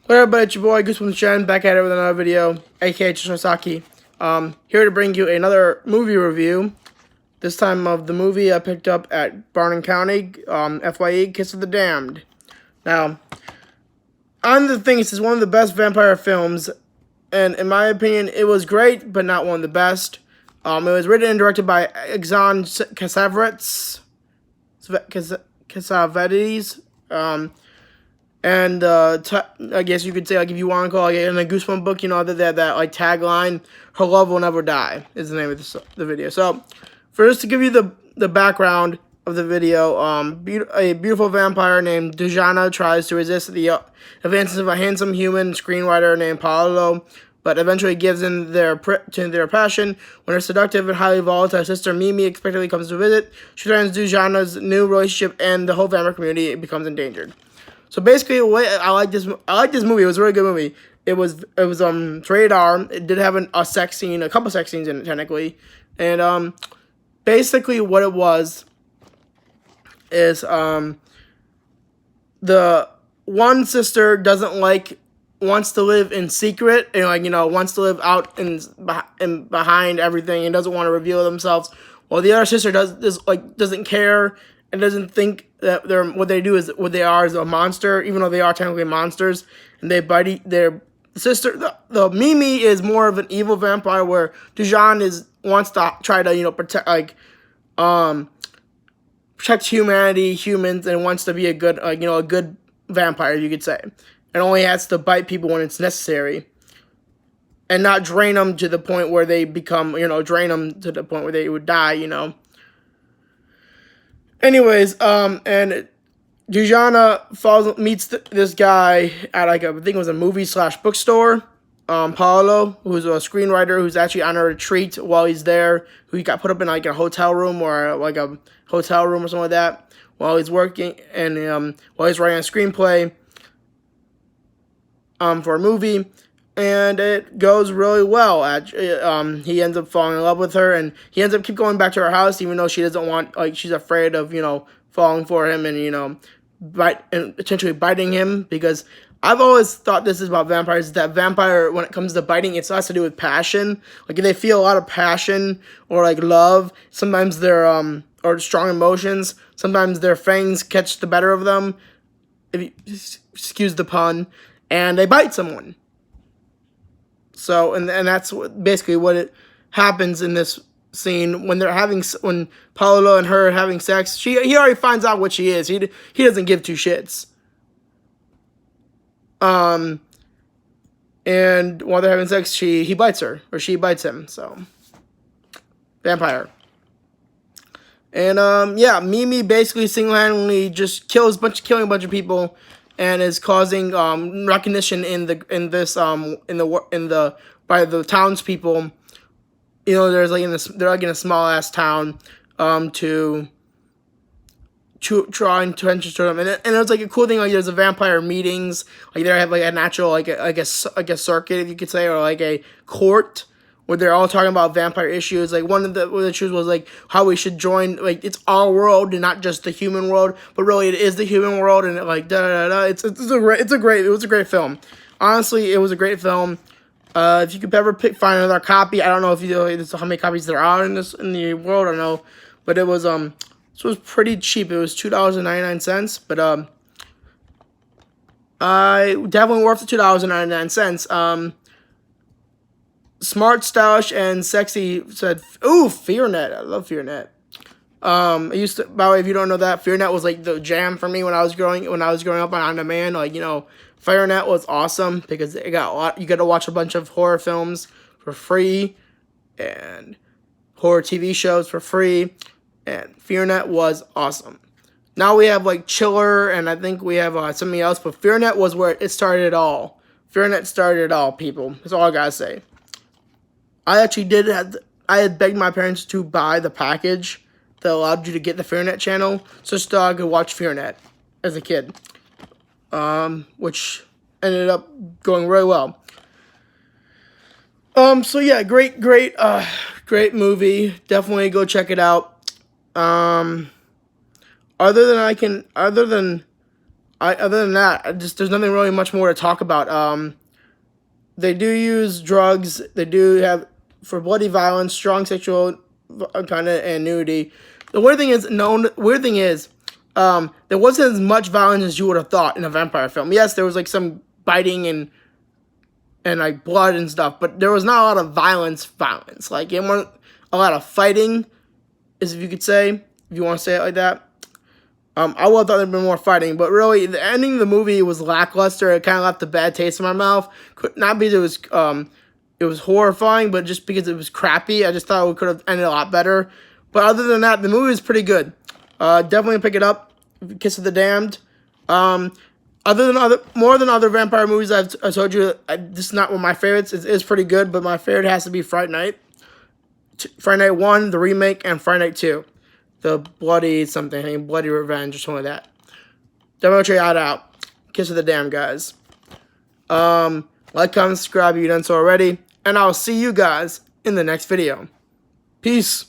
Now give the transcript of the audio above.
What up, everybody? It's your boy Goose from the Shen, back at it with another video, aka Chisosaki. Here to bring you another movie review. This time of the movie I picked up at Barnum County, FYE, Kiss of the Damned. Now, on the thing, this is one of the best vampire films, and in my opinion, it was great, but not one of the best. It was written and directed by Exxon Cassavetes. And I guess you could say, like, if you want to call it in a Goosebump book, you know, that like tagline, "Her love will never die" is the name of the video. So, first to give you the background of the video, a beautiful vampire named Dujana tries to resist the advances of a handsome human screenwriter named Paolo, but eventually gives in to their passion. When her seductive and highly volatile sister Mimi expectedly comes to visit, she threatens Dujana's new relationship, and the whole vampire community becomes endangered. So basically, I like this movie. It was a really good movie. It was rated R. It did have a sex scene, a couple sex scenes in it technically, and basically what it was is the one sister wants to live in secret and wants to live out in behind everything and doesn't want to reveal themselves. While the other sister doesn't care and doesn't think that what they are is a monster, even though they are technically monsters, and they bite their sister. The Mimi is more of an evil vampire, where Dujan wants to try to protect humans, and wants to be a good vampire, you could say, and only has to bite people when it's necessary, and not drain them to the point where they would die. Anyways, and Dujana meets this guy at I think it was a movie/bookstore. Paolo, who's a screenwriter who's actually on a retreat while he's there, who got put up in a hotel room or something like that while he's working, and while he's writing a screenplay for a movie. And it goes really well. He ends up falling in love with her, and he ends up keep going back to her house, even though she doesn't want, she's afraid of, falling for him and, potentially biting him. Because I've always thought this is about vampires, that vampire, when it comes to biting, it has to do with passion. Like, if they feel a lot of passion or, love, sometimes they're, or strong emotions, sometimes their fangs catch the better of them, if you excuse the pun, and they bite someone. So, and that's basically what it happens in this scene when when Paolo and her are having sex. He already finds out what she is. He doesn't give two shits. And while they're having sex, he bites her, or she bites him. So, vampire. And yeah, Mimi basically single-handedly just killing a bunch of people, and is causing recognition by the townspeople. They're in a small ass town to try and attention to them, and it's a cool thing. There's a vampire meetings. They have a natural a circuit, if you could say, or a court, where they're all talking about vampire issues. One of the issues was how we should join, it's our world and not just the human world, but really it is the human world, and It was a great film. Honestly, it was a great film. If you could ever find another copy, I don't know if how many copies there are in the world, I don't know, but it was this was pretty cheap. It was $2.99, but I definitely worth the $2.99. Smart, stylish, and sexy said, "Ooh, FearNet. I love FearNet." I used to. By the way, if you don't know that, FearNet was the jam for me when I was growing up on demand. FearNet was awesome because it got a lot. You got to watch a bunch of horror films for free, and horror TV shows for free, and FearNet was awesome. Now we have Chiller, and I think we have something else, but FearNet was where it started it all. FearNet started it all, people. That's all I gotta say. I had begged my parents to buy the package that allowed you to get the FearNet channel, so I could watch FearNet as a kid, which ended up going really well. So yeah, great movie. Definitely go check it out. Other than Other than that, there's nothing really much more to talk about. They do use drugs. They do have, for bloody violence, strong sexual kind of, and nudity. The weird thing is, there wasn't as much violence as you would have thought in a vampire film. Yes, there was like some biting and like blood and stuff, but there was not a lot of violence. Like, it wasn't a lot of fighting, if you could say, if you want to say it like that. I would have thought there'd been more fighting, but really, the ending of the movie was lackluster. It kind of left a bad taste in my mouth. Not because it was horrifying, but just because it was crappy. I just thought it could have ended a lot better. But other than that, the movie is pretty good. Definitely pick it up. Kiss of the Damned. More than other vampire movies I told you, this is not one of my favorites. It is pretty good, but my favorite has to be Fright Night. Fright Night 1, the remake, and Fright Night 2. The Bloody something, I think Bloody Revenge or something like that. Definitely check that out. Kiss of the Damned, guys. Like, comment, subscribe if you done so already. And I'll see you guys in the next video. Peace.